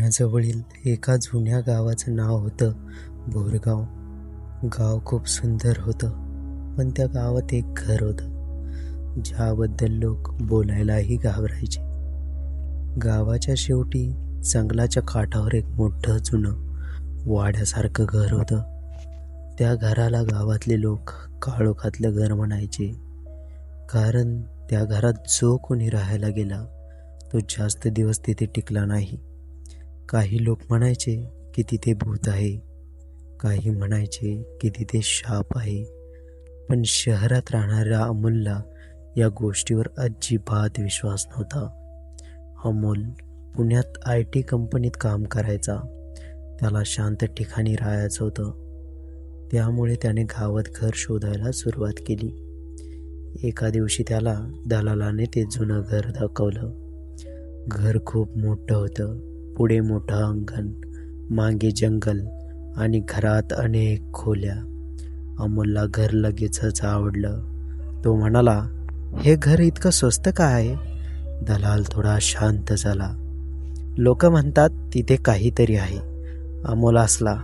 पुण्याजवळील एका जुन्या गावाचं नाव होतं बोरगाव. गाव खूप सुंदर होतं, पण त्या गावात एक घर होतं ज्याबद्दल लोक बोलायलाही घाबरायचे. गावाच्या शेवटी जंगलाच्या काठावर एक मोठं जुनं वाड्यासारखं घर होतं. त्या घराला गावातले लोक काळोखातलं घर म्हणायचे, कारण त्या घरात जो कोणी राहायला गेला तो जास्त दिवस तिथे टिकला नाही. काही लोक म्हणायचे की तिथे भूत आहे, काही म्हणायचे की तिथे शाप आहे. पण शहरात राहणाऱ्या अमोलला या गोष्टीवर अजिबात विश्वास नव्हता. अमोल पुण्यात IT कंपनीत काम करायचा. त्याला शांत ठिकाणी राहायचं होतं, त्यामुळे त्याने गावात घर शोधायला सुरुवात केली. एका दिवशी त्याला दलालाने ते जुनं घर दाखवलं. घर खूप मोठं होतं. पुढे मोठं अंगण, मागे जंगल आणि घरात अनेक खोल्या. अमोलला घर लगेचच आवडलं. तो म्हणाला, हे घर इतकं स्वस्त का आहे? दलाल थोडा शांत झाला. लोक म्हणतात तिथे काहीतरी आहे. अमोल हसला.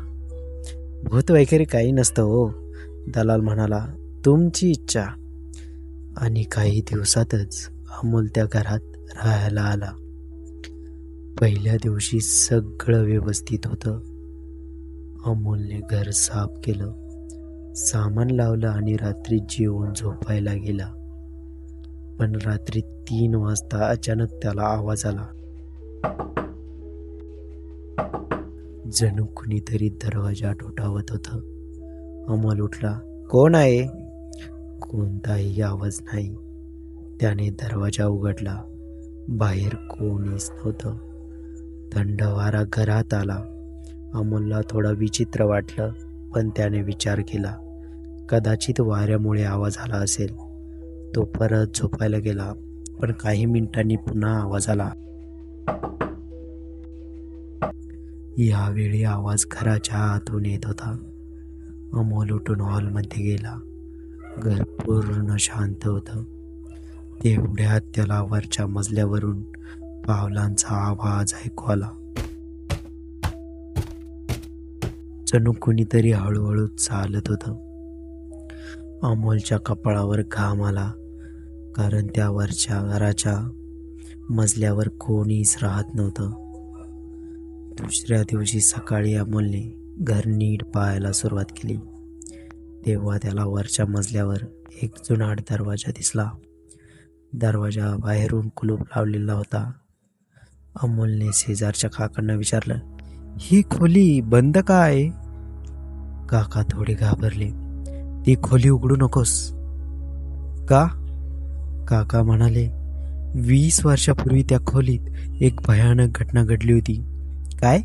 भूत वगैरे काही नसतं हो. दलाल म्हणाला, तुमची इच्छा. आणि काही दिवसातच अमोल त्या घरात राहायला आला. पहिल्या दिवशी सगळं व्यवस्थित होतं. अमोलने घर साफ केलं, सामान लावलं आणि रात्री जेवून झोपायला गेला. पण रात्री 3 वाजता अचानक त्याला आवाज आला. जणू कुणीतरी दरवाजा ठोठावत होतं. अमोल उठला. कोण आहे? कोणताही आवाज नाही. त्याने दरवाजा उघडला. बाहेर कोणीच नव्हतं. थंड वारा घरात आला. अमोलला थोडं विचित्र वाटलं, पण त्याने विचार केला, कदाचित वाऱ्यामुळे आवाज आला असेल. तो परत झोपायला गेला. पण काही मिनिटांनी पुन्हा आवाज आला. यावेळी आवाज घराच्या आतून येत होता. अमोल उठून हॉलमध्ये गेला. घर पूर्ण शांत होतं. तेवढ्यात त्याला वरच्या मजल्यावरून पावलांचा आवाज ऐकू आला. जणू कुणीतरी हळूहळू चालत होतं. अमोलच्या कपाळावर घाम आला, कारण त्या वरच्या घराच्या मजल्यावर कोणीच राहत नव्हतं. दुसऱ्या दिवशी सकाळी अमोलने घर नीट पाहायला सुरुवात केली. तेव्हा त्याला वरच्या मजल्यावर एक जुनाट दरवाजा दिसला. दरवाजा बाहेरून कुलूप लावलेला होता. अमोलने शेजारच्या काकांना विचारलं, ही खोली बंद का आहे? काका थोडे घाबरले. ती खोली उघडू नकोस. का? काका म्हणाले, 20 वर्षापूर्वी त्या खोलीत एक भयानक घटना घडली होती. काय?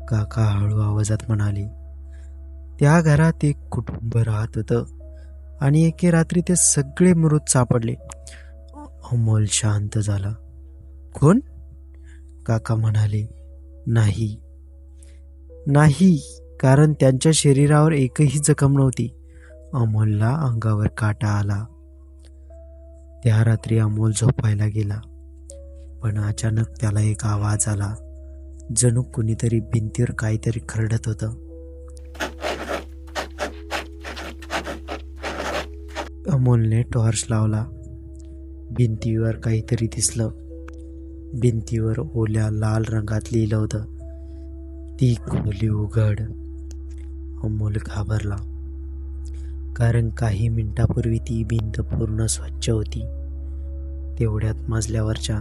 काका हळू आवाजात म्हणाले, त्या घरात एक कुटुंब राहत होतं आणि एके रात्री ते सगळे मृत सापडले. अमोल शांत झाला. कोण? काका म्हणाले, नाही, कारण त्यांच्या शरीरावर एकही जखम नव्हती. अमोलला अंगावर काटा आला. त्या रात्री अमोल झोपायला गेला, पण अचानक त्याला एक आवाज आला. जणू कुणीतरी भिंतीवर काहीतरी खरडत होतं. अमोलने टॉर्च लावला. भिंतीवर काहीतरी दिसलं. भिंतीवर ओल्या लाल रंगात लिहिलं होतं, ती खोली उघड. अमोल घाबरला, कारण काही मिनिटापूर्वी ती भिंत पूर्ण स्वच्छ होती. तेवढ्यात मजल्यावरच्या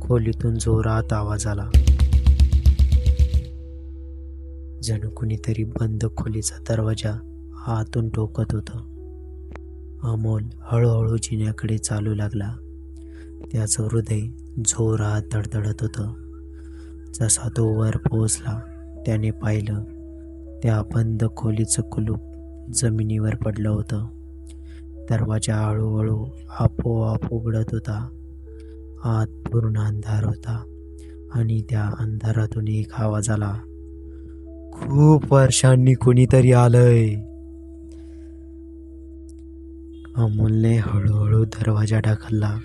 खोलीतून जोरात आवाज आला. जणू कुणीतरी बंद खोलीचा दरवाजा आतून ठोकत होतं. अमोल हळूहळू जिन्याकडे चालू लागला. त्याचं हृदय जोरात धडधडत होतं. जसा तो वर पोहोचला, त्याने पाहिलं त्या बंद खोलीचं कुलूप जमिनीवर पडलं होतं. दरवाजा हळूहळू आपोआप उघडत होता. आत पूर्ण अंधार होता आणि त्या अंधारातून एक आवाज आला, खूप वर्षांनी कोणीतरी आलंय. अमोलने हळूहळू दरवाजा ढकलला.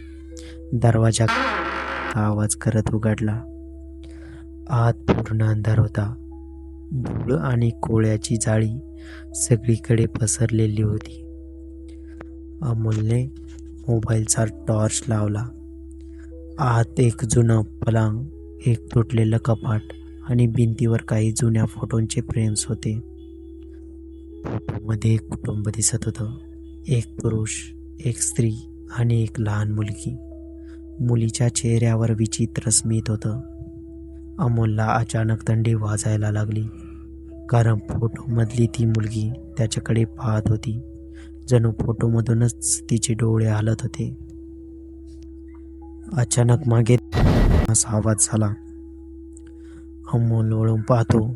दरवाजा आवाज करत उघडला. आत पूर्ण अंधार होता. धूळ आणि कोळ्याची जाळी सगळीकडे पसरलेली होती. अमोलने मोबाईलचा टॉर्च लावला. आत एक जुनं पलंग, एक तुटलेलं कपाट आणि भिंतीवर काही जुन्या फोटोंचे फ्रेम्स होते. फोटोमध्ये एक कुटुंब दिसत होतं. एक पुरुष, एक स्त्री आणि एक लहान मुलगी. मुलीच्या चेहऱ्यावर विचित्र स्मित होतं. अमोलला अचानक थंडी वाजायला लागली, कारण फोटोमधली ती मुलगी त्याच्याकडे पाहत होती. जणू फोटोमधूनच तिचे डोळे हालत होते. अचानक मागे असा आवाज झाला. अमोल वळून पाहतो,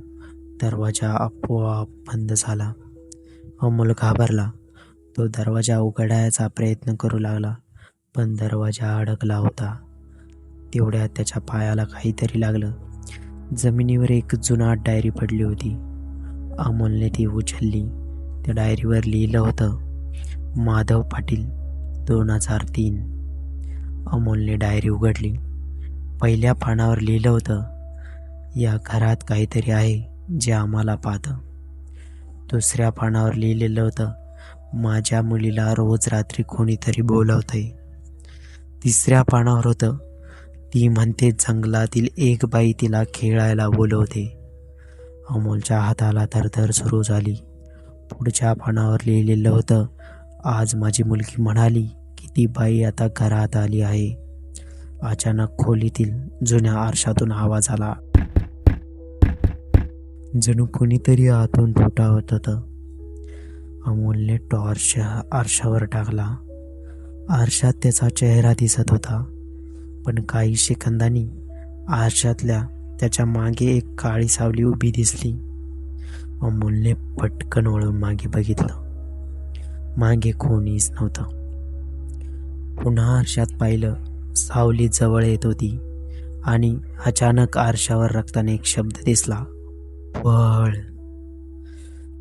दरवाजा आपोआप बंद झाला. अमोल घाबरला. तो दरवाजा उघडायचा प्रयत्न करू लागला, पण दरवाजा अडकला होता. तेवढ्यात त्याच्या पायाला काहीतरी लागलं. जमिनीवर एक जुनाट डायरी पडली होती. अमोलने ती उचलली. त्या डायरीवर लिहिलं होतं, माधव पाटील, 2003. अमोलने डायरी उघडली. पहिल्या पानावर लिहिलं होतं, या घरात काहीतरी आहे जे आम्हाला पाहतं. दुसऱ्या पानावर लिहिलेलं होतं, माझ्या मुलीला रोज रात्री कोणीतरी बोलवतंय. तिसऱ्या पानावर होतं, ती म्हणते जंगलातील एक बाई तिला खेळायला बोलवते. अमोलच्या हाताला थरथर सुरू झाली. पुढच्या पानावर लिहिलेलं होतं, आज माझी मुलगी म्हणाली की ती बाई आता घरात आली आहे. अचानक खोलीतील जुन्या आरशातून आवाज आला. जणू कोणीतरी आतून ठोठावत होतं. अमोलने टॉर्च आरशावर टाकला. आरशात त्याचा चेहरा दिसत होता, पण काही सेकंदांनी आरशातल्या त्याच्या मागे एक काळी सावली उभी दिसली. अमोलने पटकन वळून मागे बघितलं. मागे कोणीच नव्हतं. पुन्हा आरशात पाहिलं. सावली जवळ येत होती आणि अचानक आरशावर रक्ताने एक शब्द दिसला, पळ.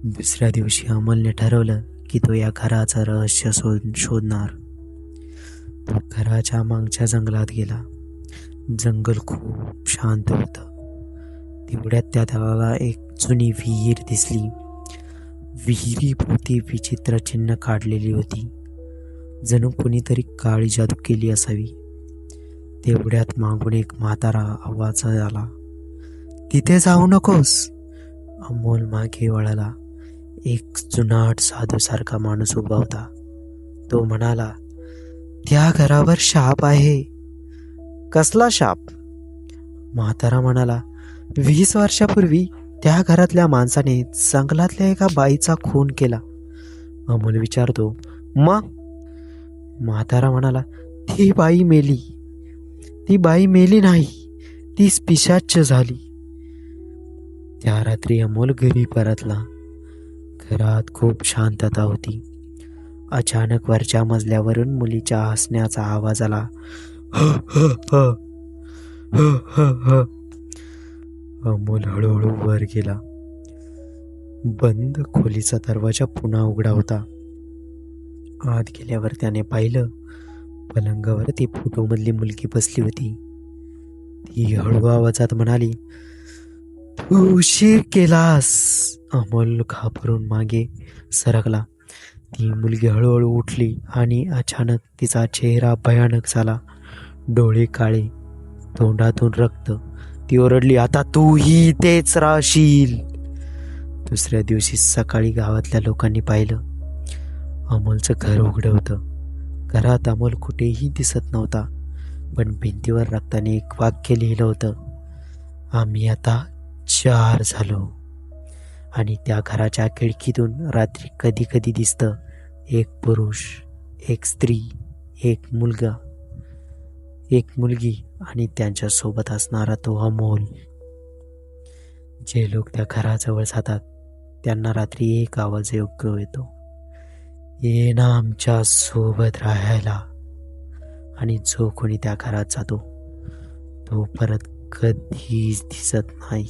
दुसऱ्या दिवशी अमोलने ठरवलं की तो या घराचं रहस्य शोधणार. तो घराच्या मागच्या जंगलात गेला. जंगल खूप शांत होतं. तेवढ्यात त्याला एक जुनी विहीर दिसली. विहिरीभोवती विचित्र चिन्ह काढलेली होती, जणू कोणीतरी काळी जादू केली असावी. तेवढ्यात मागून एक म्हातारा आवाज आला, तिथे जाऊ नकोस. अमोल मागे वळला. एक जुनाट साधूसारखा माणूस उभा होता. तो म्हणाला, त्या घरावर शाप आहे. कसला शाप? म्हातारा म्हणाला, 20 वर्षापूर्वी त्या घरातल्या माणसाने जंगलातल्या एका बाईचा खून केला. अमोल विचारतो, मग? म्हातारा म्हणाला, ती बाई मेली नाही, ती पिशाच झाली. त्या रात्री अमोल घरी परतला. घरात खूप शांतता होती. अचानक वरच्या मजल्यावरून मुलीच्या हसण्याचा आवाज आला. अमोल हळूहळू वर गेला. बंद खोलीचा दरवाजा पुन्हा उघडा होता. आत गेल्यावर त्याने पाहिलं, पलंगावर ती फोटोमधली मुलगी बसली होती. ती हळू आवाजात म्हणाली, तू उशीर केलास. अमोल घाबरून मागे सरकला. ती मुलगी हळूहळू उठली आणि अचानक तिचा चेहरा भयानक झाला. डोळे काळे, तोंडातून रक्त. ती ओरडली, आता तूही तेच राहशील. दुसऱ्या दिवशी सकाळी गावातल्या लोकांनी पाहिलं. अमोलचं घर उघडं होतं. घरात अमोल कुठेही दिसत नव्हता, पण भिंतीवर रक्ताने एक वाक्य लिहिलं होतं, आम्ही आता 4 झालो. आणि त्या घराच्या खिडकीतून रात्री कधी कधी दिसतं, एक पुरुष, एक स्त्री, एक मुलगा, एक मुलगी आणि त्यांच्यासोबत असणारा तो अमोल. जे लोक त्या घराजवळ जातात त्यांना रात्री एक आवाज योग्य येतो, ये ना आमच्या सोबत राहायला. आणि जो कोणी त्या घरात जातो तो परत कधीच दिसत नाही.